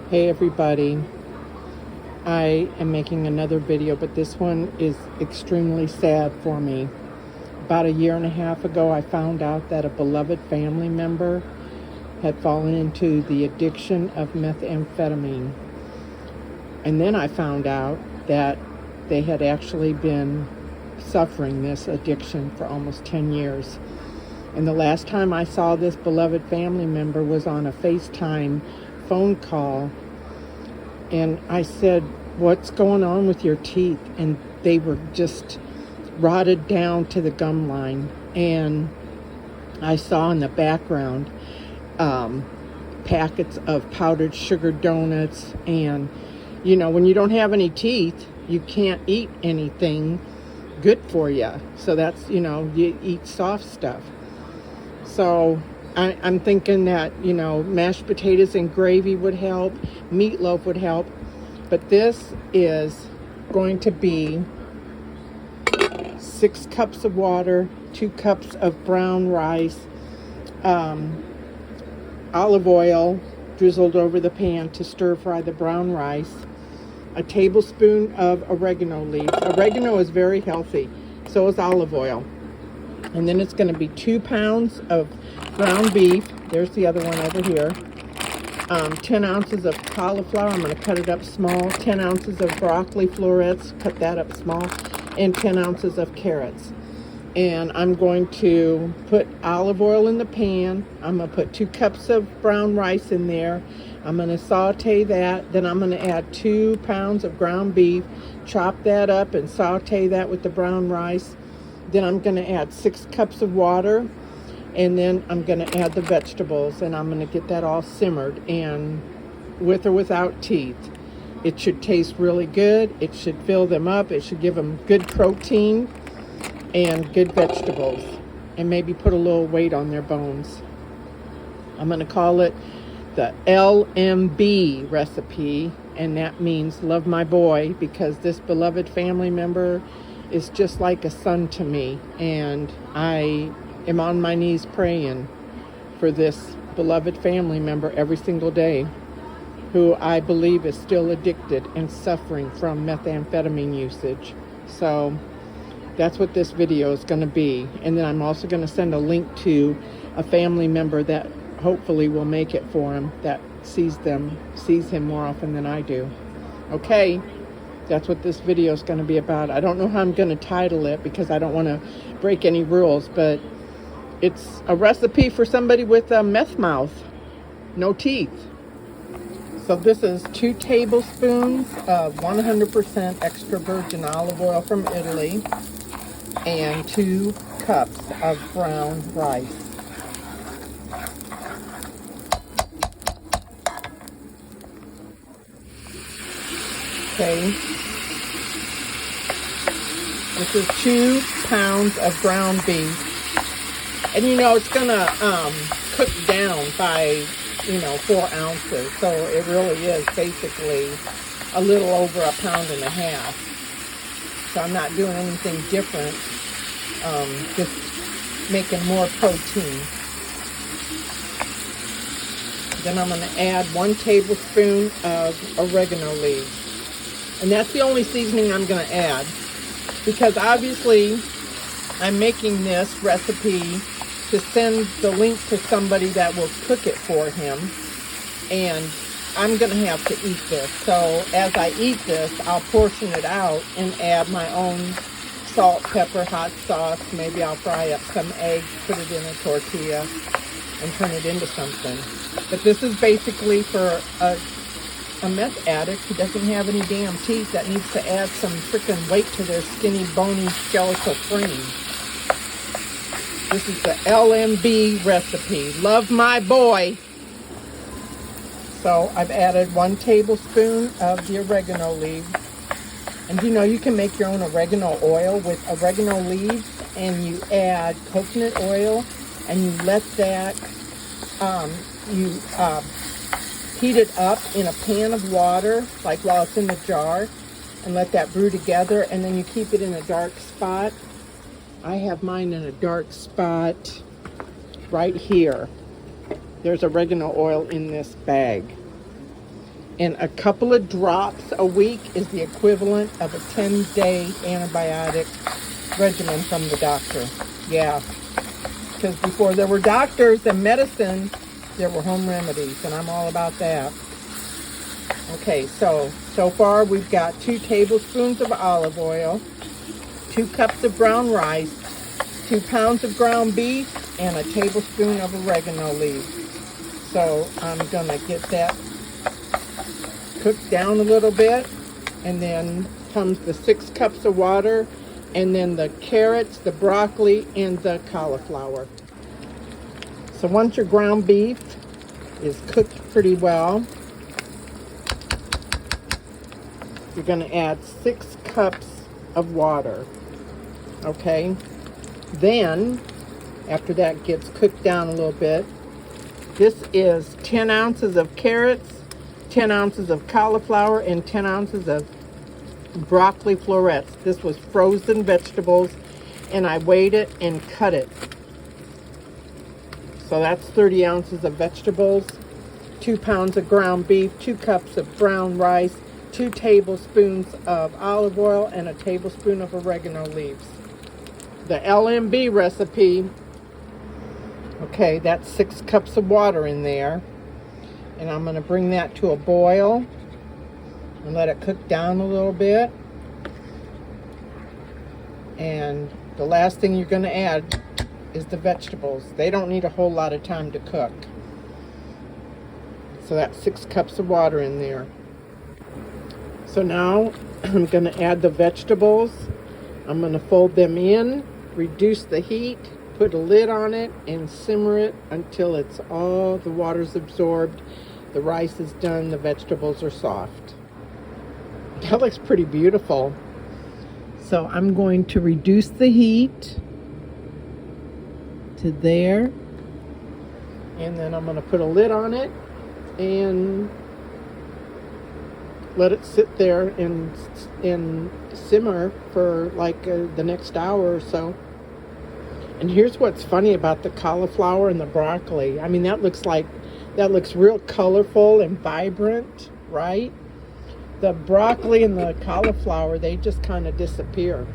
Hey everybody, I am making another video, but this one is extremely sad for me. About a year and a half ago, I found out that a beloved family member had fallen into the addiction of methamphetamine. And then I found out that they had actually been suffering this addiction for almost 10 years. And the last time I saw this beloved family member was on a FaceTime phone call, and I said, "What's going on with your teeth?" And they were just rotted down to the gum line. And I saw in the background packets of powdered sugar donuts. And you know, when you don't have any teeth, you can't eat anything good for you. So that's, you know, you eat soft stuff. So I'm thinking that, you know, mashed potatoes and gravy would help, meatloaf would help, but this is going to be 6 cups of water, 2 cups of brown rice, olive oil drizzled over the pan to stir fry the brown rice, a tablespoon of oregano leaves. Oregano is very healthy, so is olive oil. And then it's going to be 2 pounds of ground beef. There's the other one over here. 10 ounces of cauliflower. I'm going to cut it up small. 10 ounces of broccoli florets. Cut that up small. And 10 ounces of carrots. And I'm going to put olive oil in the pan. I'm going to put 2 cups of brown rice in there. I'm going to saute that. Then I'm going to add 2 pounds of ground beef. Chop that up and saute that with the brown rice. Then I'm going to add 6 cups of water, and then I'm going to add the vegetables, and I'm going to get that all simmered. And with or without teeth, it should taste really good. It should fill them up. It should give them good protein and good vegetables, and maybe put a little weight on their bones. I'm going to call it the LMB recipe, and that means love my boy, because this beloved family member is just like a son to me, and I am on my knees praying for this beloved family member every single day, who I believe is still addicted and suffering from methamphetamine usage. So that's what this video is going to be. And then I'm also going to send a link to a family member that hopefully will make it for him, that sees him more often than I do. Okay, that's what this video is going to be about. I don't know how I'm going to title it because I don't want to break any rules, but it's a recipe for somebody with a meth mouth, no teeth. So this is 2 tablespoons of 100% extra virgin olive oil from Italy and 2 cups of brown rice. Okay. This is 2 pounds of ground beef. And you know, it's gonna cook down by, 4 ounces. So it really is basically a little over 1.5 pounds. So I'm not doing anything different. Just making more protein. Then I'm gonna add 1 tablespoon of oregano leaves. And that's the only seasoning I'm going to add, because obviously I'm making this recipe to send the link to somebody that will cook it for him, and I'm going to have to eat this. So as I eat this, I'll portion it out and add my own salt, pepper, hot sauce. Maybe I'll fry up some eggs, put it in a tortilla, and turn it into something. But this is basically for a meth addict who doesn't have any damn teeth, that needs to add some freaking weight to their skinny, bony, skeletal frame. This is the LMB recipe. Love my boy. So I've added 1 tablespoon of the oregano leaves. And you can make your own oregano oil with oregano leaves, and you add coconut oil, and you let that, heat it up in a pan of water, like while it's in the jar, and let that brew together, and then you keep it in a dark spot. I have mine in a dark spot right here. There's oregano oil in this bag. And a couple of drops a week is the equivalent of a 10-day antibiotic regimen from the doctor. Yeah, because before there were doctors and medicine, there were home remedies, and I'm all about that. Okay, so far we've got 2 tablespoons of olive oil, 2 cups of brown rice, 2 pounds of ground beef, and a tablespoon of oregano leaves. So I'm gonna get that cooked down a little bit, and then comes the 6 cups of water, and then the carrots, the broccoli, and the cauliflower. So once your ground beef is cooked pretty well, you're going to add 6 cups of water. Okay? Then, after that gets cooked down a little bit, this is 10 ounces of carrots, 10 ounces of cauliflower, and 10 ounces of broccoli florets. This was frozen vegetables, and I weighed it and cut it. So that's 30 ounces of vegetables, 2 pounds of ground beef, 2 cups of brown rice, 2 tablespoons of olive oil, and a tablespoon of oregano leaves. The LMB recipe, okay, that's 6 cups of water in there. And I'm going to bring that to a boil and let it cook down a little bit. And the last thing you're going to add is the vegetables. They don't need a whole lot of time to cook. So that's 6 cups of water in there. So now I'm going to add the vegetables. I'm going to fold them in, reduce the heat, put a lid on it, and simmer it until it's all the water's absorbed, the rice is done, the vegetables are soft. That looks pretty beautiful. So I'm going to reduce the heat to there, and then I'm going to put a lid on it and let it sit there and simmer for like the next hour or so. And here's what's funny about the cauliflower and the broccoli. I mean, that looks real colorful and vibrant, right? The broccoli and the cauliflower, they just kind of disappear.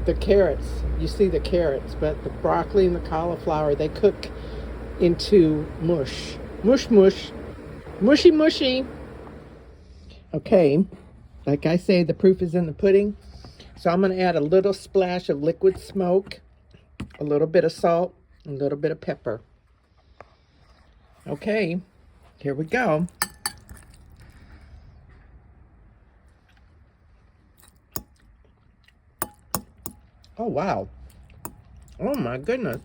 The carrots, you see the carrots, but the broccoli and the cauliflower, they cook into mush. Mush, mush. Mushy, mushy. Okay, like I say, the proof is in the pudding. So I'm going to add a little splash of liquid smoke, a little bit of salt, a little bit of pepper. Okay, here we go. Oh, wow. Oh, my goodness.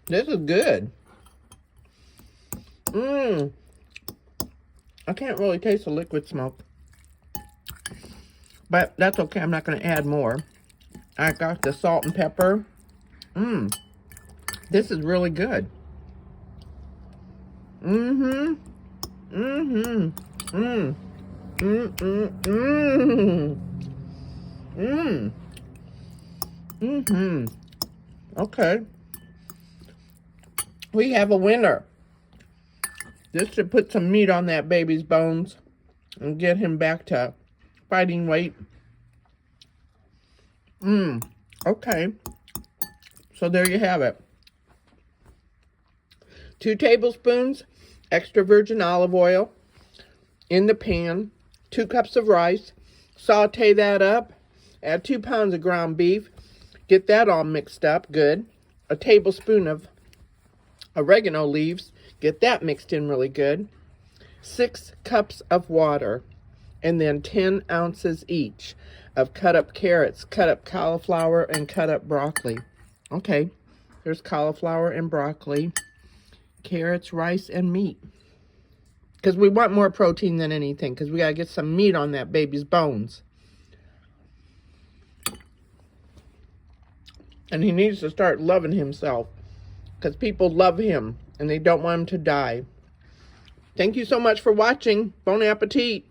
This is good. I can't really taste the liquid smoke. But that's okay. I'm not going to add more. I got the salt and pepper. This is really good. Okay. We have a winner. This should put some meat on that baby's bones and get him back to fighting weight. Okay. So there you have it. 2 tablespoons extra virgin olive oil in the pan, 2 cups of rice, saute that up, add 2 pounds of ground beef, get that all mixed up good, a tablespoon of oregano leaves, get that mixed in really good, 6 cups of water, and then 10 ounces each of cut up carrots, cut up cauliflower, and cut up broccoli. Okay, there's cauliflower and broccoli, carrots, rice, and meat. Because we want more protein than anything, because we got to get some meat on that baby's bones. And he needs to start loving himself, because people love him and they don't want him to die. Thank you so much for watching. Bon appetit.